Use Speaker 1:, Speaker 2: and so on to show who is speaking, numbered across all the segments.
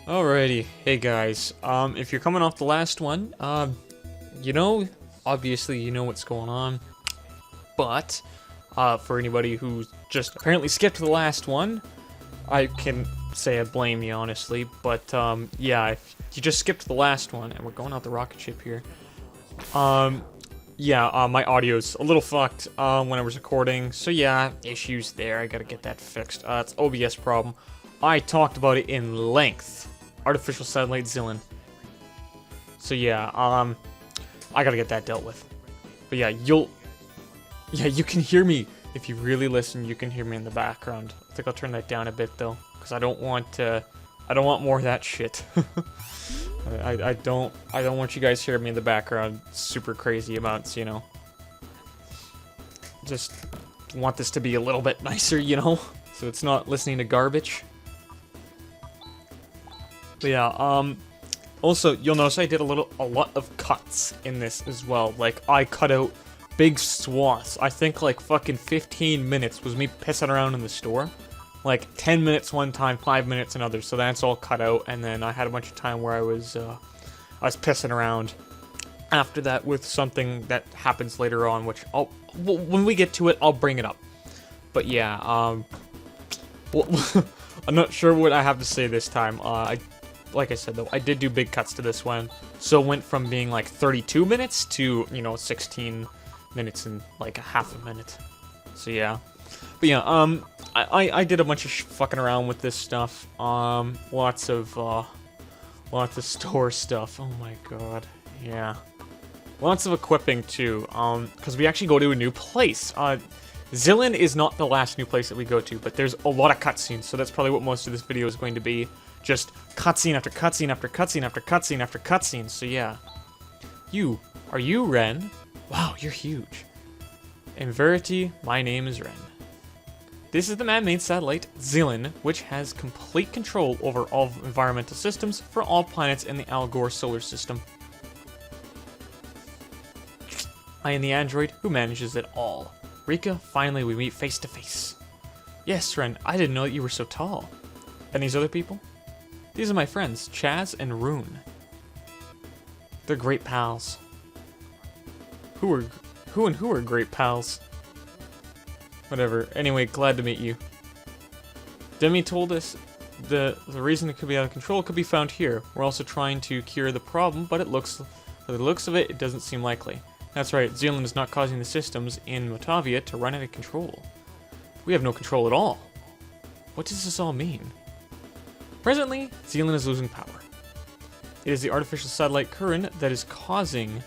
Speaker 1: Alrighty, hey guys. If you're coming off the last one, you know, obviously you know what's going on. But, for anybody who just apparently skipped the last one, I can say I blame you, honestly. But, yeah, if you just skipped the last one, and we're going out the rocket ship here. Yeah, my audio's a little fucked, when I was recording. So yeah, issues there, I gotta get that fixed. It's OBS problem. I talked about it in length. Artificial satellite Zillin. So yeah, I gotta get that dealt with. But yeah, you can hear me. If you really listen, you can hear me in the background. I think I'll turn that down a bit though, because I don't want more of that shit. I don't want you guys hearing me in the background super crazy amounts, you know. Just want this to be a little bit nicer, you know, so it's not listening to garbage. But yeah, also, you'll notice I did a lot of cuts in this as well. Like, I cut out big swaths. I think, like, fucking 15 minutes was me pissing around in the store. Like, 10 minutes one time, 5 minutes another, so that's all cut out, and then I had a bunch of time where I was pissing around after that with something that happens later on, which when we get to it, I'll bring it up. But yeah, well, I'm not sure what I have to say this time. Like I said, though, I did do big cuts to this one, so it went from being like 32 minutes to, you know, 16 minutes and like a half a minute. So yeah. But yeah, I did a bunch of fucking around with this stuff. Lots of store stuff. Oh my god. Yeah. Lots of equipping too. Because we actually go to a new place. Zillin is not the last new place that we go to, but there's a lot of cutscenes, so that's probably what most of this video is going to be. Just cutscene after cutscene after cutscene after cutscene after cutscene, so yeah. Are you Ren? Wow, you're huge. In verity, my name is Ren. This is the man-made satellite, Zillin, which has complete control over all environmental systems for all planets in the Al Gore solar system. I am the android who manages it all. Rika, finally we meet face to face. Yes, Ren, I didn't know that you were so tall. And these other people? These are my friends, Chaz and Rune. They're great pals. Who are great pals? Whatever. Anyway, glad to meet you. Demi told us the reason it could be out of control could be found here. We're also trying to cure the problem, but by the looks of it, it doesn't seem likely. That's right, Zealand is not causing the systems in Motavia to run out of control. We have no control at all. What does this all mean? Presently, Zealand is losing power. It is the artificial satellite Curran that is causing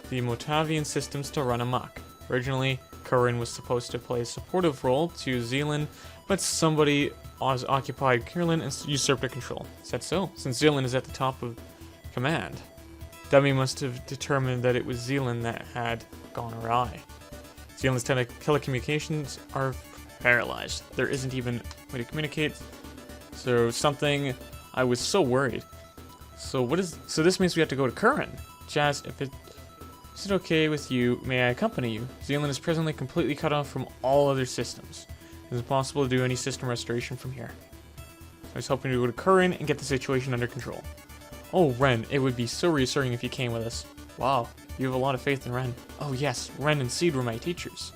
Speaker 1: the Motavian systems to run amok. Originally, Curran was supposed to play a supportive role to Zealand, but somebody has occupied Curran and usurped her control. Is that so? Since Zealand is at the top of command, Demi must have determined that it was Zealand that had gone awry. Zealand's telecommunications are paralyzed. There isn't even a way to communicate. So something, I was so worried. So this means we have to go to Curran. Jazz, is it okay with you? May I accompany you? Zealand is presently completely cut off from all other systems. It is impossible to do any system restoration from here. I was hoping to go to Curran and get the situation under control. Oh, Ren, it would be so reassuring if you came with us. Wow, you have a lot of faith in Ren. Oh yes, Ren and Seed were my teachers.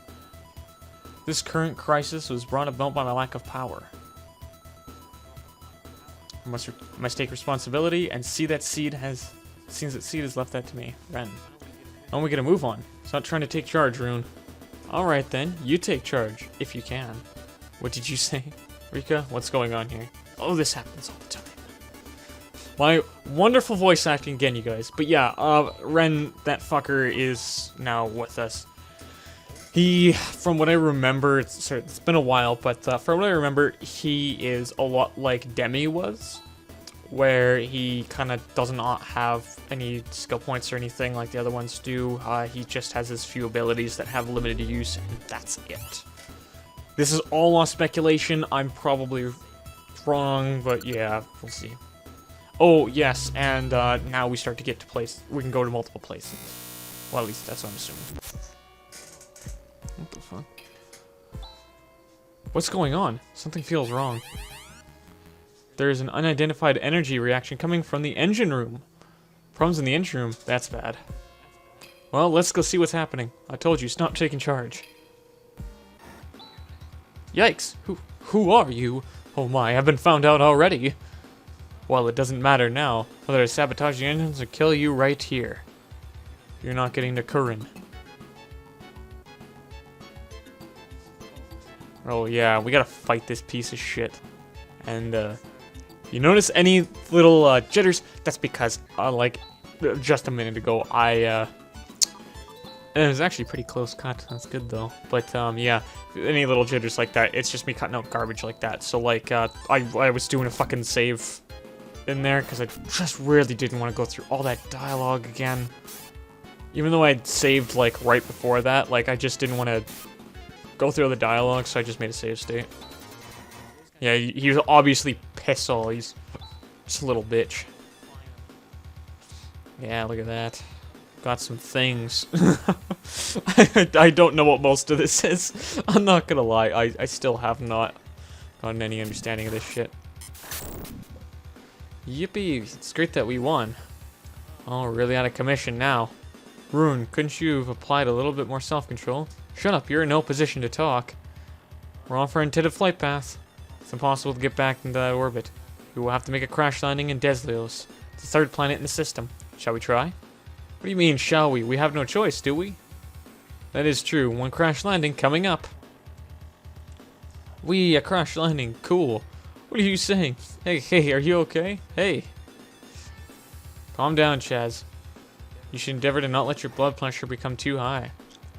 Speaker 1: This current crisis was brought about by my lack of power. I must take responsibility and see that Seed has left that to me. Ren. And we gotta move on. Stop trying to take charge, Rune. Alright then, you take charge, if you can. What did you say? Rika, what's going on here? Oh, this happens all the time. My wonderful voice acting again, you guys. But yeah, Ren, that fucker, is now with us. He, from what I remember, it's been a while, but from what I remember, he is a lot like Demi was, where he kind of does not have any skill points or anything like the other ones do. He just has his few abilities that have limited use, and that's it. This is all on speculation. I'm probably wrong, but yeah, we'll see. Oh, yes, and now we start to get to we can go to multiple places. Well, at least that's what I'm assuming. What the fuck? What's going on? Something feels wrong. There's an unidentified energy reaction coming from the engine room. Problems in the engine room? That's bad. Well, let's go see what's happening. I told you, stop taking charge. Yikes! Who are you? Oh my, I've been found out already. Well, it doesn't matter now. Whether I sabotage the engines or kill you right here. You're not getting to Curran. Oh yeah, we gotta fight this piece of shit. And, you notice any little, jitters? That's because, like, just a minute ago, it was actually pretty close cut. That's good, though. But, yeah, any little jitters like that, it's just me cutting out garbage like that. So, like, I was doing a fucking save in there, because I just really didn't want to go through all that dialogue again. Even though I'd saved, like, right before that, like, I just didn't want to go through the dialogue, so I just made a save state. Yeah, he was obviously pissed all. He's just a little bitch. Yeah, look at that. Got some things. I don't know what most of this is. I'm not gonna lie. I still have not gotten any understanding of this shit. Yippee! It's great that we won. Oh, we're really out of commission now. Rune, couldn't you have applied a little bit more self-control? Shut up, you're in no position to talk. We're on for an intended flight path. It's impossible to get back into that orbit. We will have to make a crash landing in Deslios, the third planet in the system. Shall we try? What do you mean, shall we? We have no choice, do we? That is true. One crash landing coming up. A crash landing. Cool. What are you saying? Hey, are you okay? Hey. Calm down, Chaz. You should endeavor to not let your blood pressure become too high.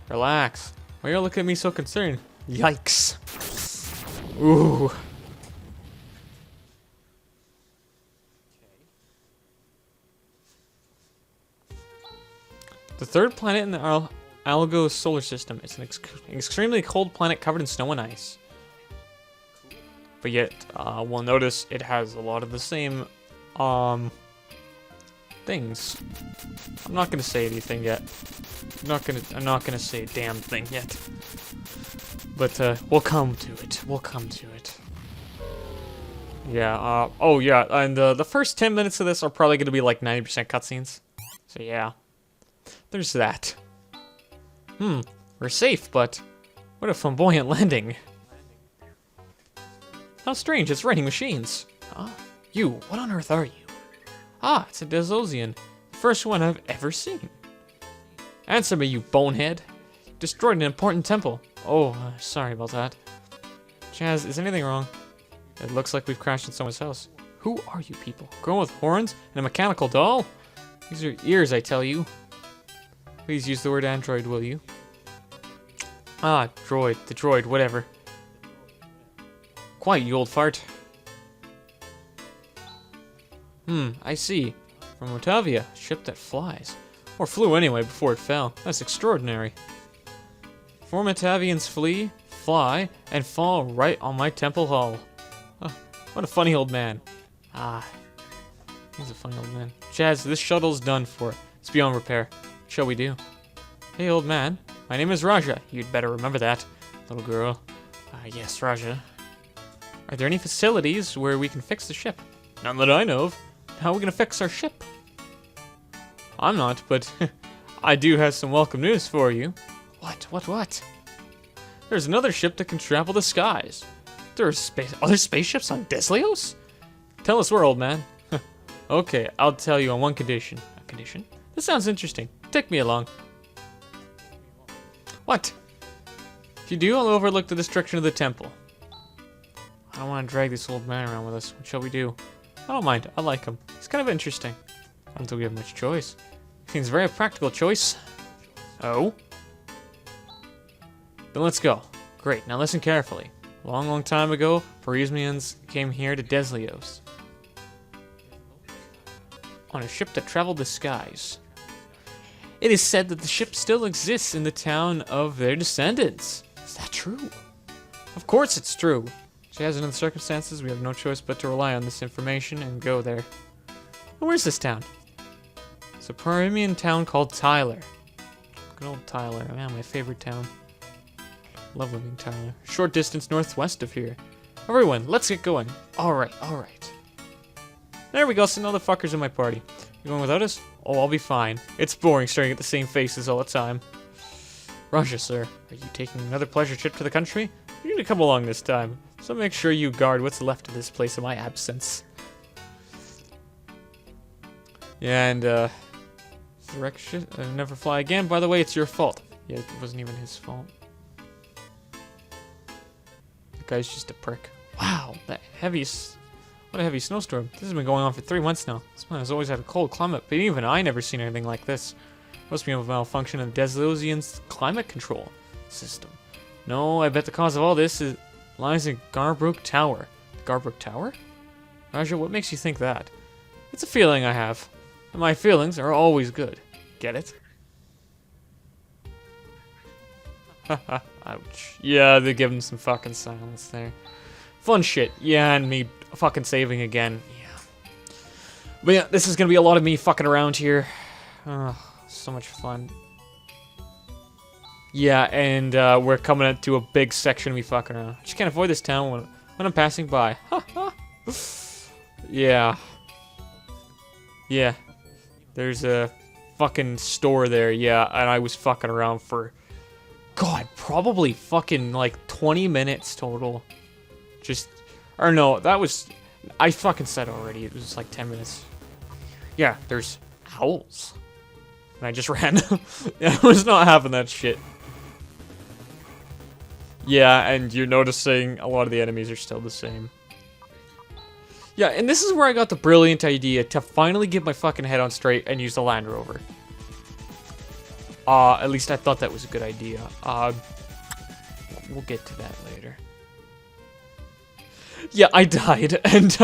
Speaker 1: Relax. Why are you looking at me so concerned? Yikes. Ooh. The third planet in the Algos solar system. It's an extremely cold planet covered in snow and ice. But yet, we'll notice it has a lot of the same, things. I'm not gonna say anything yet. I'm not gonna say a damn thing yet. But, we'll come to it. We'll come to it. Yeah, oh yeah, and the first 10 minutes of this are probably gonna be like 90% cutscenes. So yeah. There's that. We're safe, but what a flamboyant landing. How strange, it's raining machines. You, what on earth are you? It's a Desosian. First one I've ever seen. Answer me, you bonehead. Destroyed an important temple. Oh, sorry about that. Chaz, is anything wrong? It looks like we've crashed in someone's house. Who are you people? Girl with horns and a mechanical doll? These are ears, I tell you. Please use the word android, will you? Droid. The droid, whatever. Quiet, you old fart. I see. From Otavia, a ship that flies. Or flew anyway before it fell. That's extraordinary. 4 Metavians flee, fly, and fall right on my temple hall. What a funny old man. He's a funny old man. Chaz, this shuttle's done for. It's beyond repair. What shall we do? Hey, old man. My name is Raja. You'd better remember that. Little girl. Yes, Raja. Are there any facilities where we can fix the ship? None that I know of. How are we gonna fix our ship? I'm not, but I do have some welcome news for you. What? There's another ship that can travel the skies. There are other spaceships on Deslios? Tell us where, old man. Okay, I'll tell you on one condition. A condition? This sounds interesting. Take me along. What? If you do, I'll overlook the destruction of the temple. I don't want to drag this old man around with us. What shall we do? I don't mind. I like him. He's kind of interesting. I don't think we have much choice. Seems a very practical choice. Oh? Then let's go. Great. Now listen carefully. A long time ago, Parisians came here to Deslios on a ship that traveled the skies. It is said that the ship still exists in the town of their descendants. Is that true? Of course it's true. As in the circumstances, we have no choice but to rely on this information and go there. Where's this town? It's a Parisian town called Tyler. Good old Tyler. Man, my favorite town. Love living in Tyler. Short distance northwest of here. Everyone, let's get going. Alright. There we go, some other fuckers in my party. You going without us? Oh, I'll be fine. It's boring staring at the same faces all the time. Roger, sir. Are you taking another pleasure trip to the country? You need to come along this time, so make sure you guard what's left of this place in my absence. Yeah, and, direction, never fly again. By the way, it's your fault. Yeah, it wasn't even his fault. The guy's just a prick. Wow, what a heavy snowstorm. This has been going on for 3 months now. This man has always had a cold climate, but even I never seen anything like this. Must be a malfunction in the Deslosian's climate control system. No, I bet the cause of all this lies in Garbrook Tower. Garbrook Tower? Roger, what makes you think that? It's a feeling I have. And my feelings are always good. Get it? Haha, ouch. Yeah, they give him some fucking silence there. Fun shit. Yeah, and me fucking saving again. Yeah. But yeah, this is gonna be a lot of me fucking around here. Oh, so much fun. Yeah, and we're coming to a big section of me fucking around. I just can't avoid this town when I'm passing by. Yeah. Yeah. There's a fucking store there, yeah, and I was fucking around for, God, probably fucking like 20 minutes total. Just, or no, that was, I fucking said already, it was like 10 minutes. Yeah, there's owls. And I just ran. Yeah, I was not having that shit. Yeah, and you're noticing a lot of the enemies are still the same. Yeah, and this is where I got the brilliant idea to finally get my fucking head on straight and use the Land Rover. At least I thought that was a good idea. We'll get to that later. Yeah, I died, and,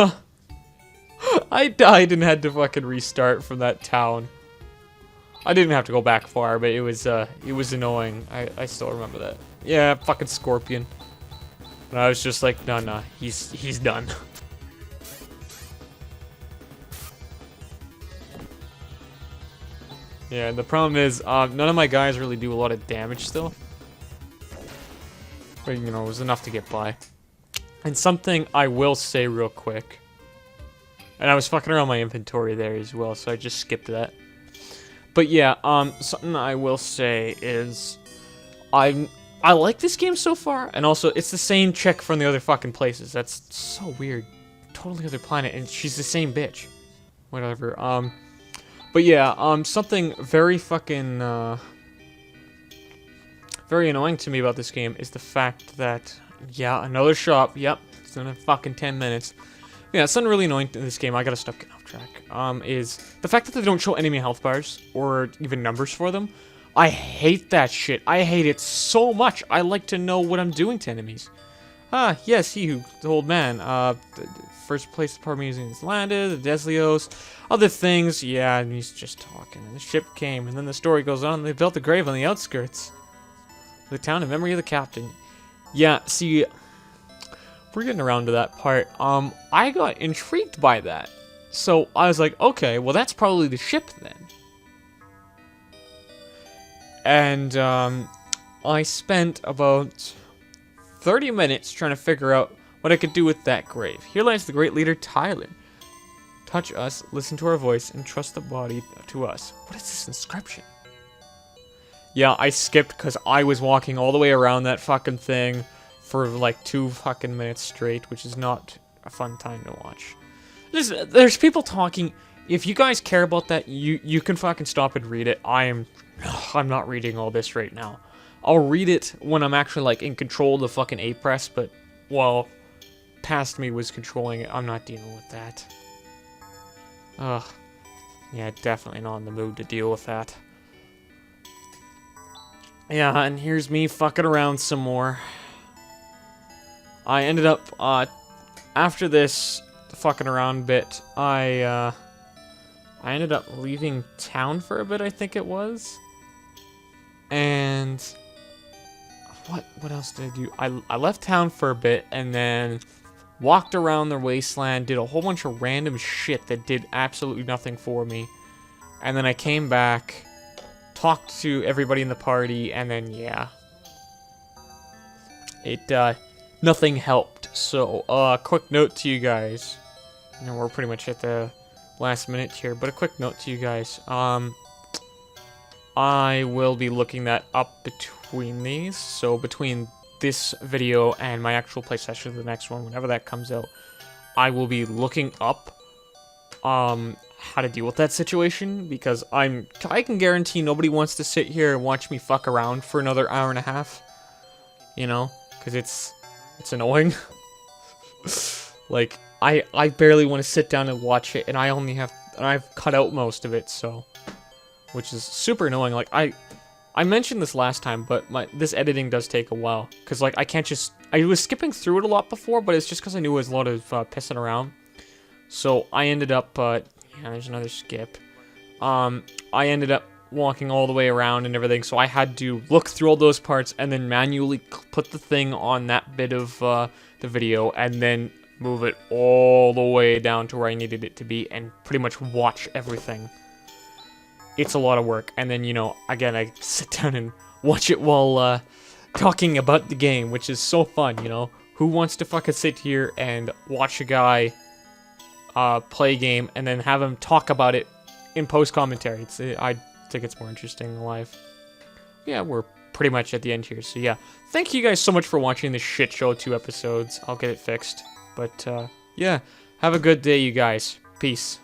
Speaker 1: I died and had to fucking restart from that town. I didn't have to go back far, but it was annoying. I still remember that. Yeah, fucking Scorpion. And I was just like, no, he's done. Yeah, and the problem is, none of my guys really do a lot of damage still. But, you know, it was enough to get by. And something I will say real quick. And I was fucking around my inventory there as well, so I just skipped that. But yeah, something I will say is, I like this game so far, and also, it's the same chick from the other fucking places. That's so weird. Totally other planet, and she's the same bitch. Whatever, but yeah, something very fucking, very annoying to me about this game is the fact that, yeah, another shop, yep, it's in fucking 10 minutes. Yeah, something really annoying in this game, I gotta stop getting off track, is the fact that they don't show enemy health bars, or even numbers for them. I hate that shit. I hate it so much. I like to know what I'm doing to enemies. Ah, yes, he who, the old man, first place the Parmesians landed, the Deslios, other things, yeah, and he's just talking, and the ship came, and then the story goes on, they built a grave on the outskirts. The town in memory of the captain. Yeah, see, we're getting around to that part. I got intrigued by that. So I was like, okay, well that's probably the ship then. And I spent about 30 minutes trying to figure out what I could do with that grave. Here lies the great leader Tyler. Touch us, listen to our voice, and trust the body to us. What is this inscription? Yeah, I skipped because I was walking all the way around that fucking thing for like 2 fucking minutes straight, which is not a fun time to watch. There's people talking. If you guys care about that, you can fucking stop and read it. I'm not reading all this right now. I'll read it when I'm actually like in control of the fucking A press, but well, past me was controlling it. I'm not dealing with that. Ugh. Yeah, definitely not in the mood to deal with that. Yeah, and here's me fucking around some more. I ended up, after this fucking around bit, I ended up leaving town for a bit, I think it was. And what else did I do? I left town for a bit and then walked around the wasteland, did a whole bunch of random shit that did absolutely nothing for me. And then I came back, talked to everybody in the party, and then yeah. Nothing helped. So, quick note to you guys. And we're pretty much at the last minute here, but a quick note to you guys. I will be looking that up between these, so between this video and my actual play session, the next one, whenever that comes out, I will be looking up how to deal with that situation, because I can guarantee nobody wants to sit here and watch me fuck around for another hour and a half, you know, because it's annoying. Like, I barely want to sit down and watch it, and I've cut out most of it, so, which is super annoying. Like, I mentioned this last time, but this editing does take a while, because, like, I was skipping through it a lot before, but it's just because I knew it was a lot of pissing around. So I ended up, yeah, there's another skip. I ended up walking all the way around and everything, so I had to look through all those parts and then manually put the thing on that bit of the video and then move it all the way down to where I needed it to be and pretty much watch everything. It's a lot of work, and then, you know, again, I sit down and watch it while talking about the game, which is so fun, you know? Who wants to fucking sit here and watch a guy play a game and then have him talk about it in post-commentary? I think it's more interesting live. Yeah, we're pretty much at the end here, so yeah. Thank you guys so much for watching this shit show, 2 episodes. I'll get it fixed. But, yeah, have a good day, you guys. Peace.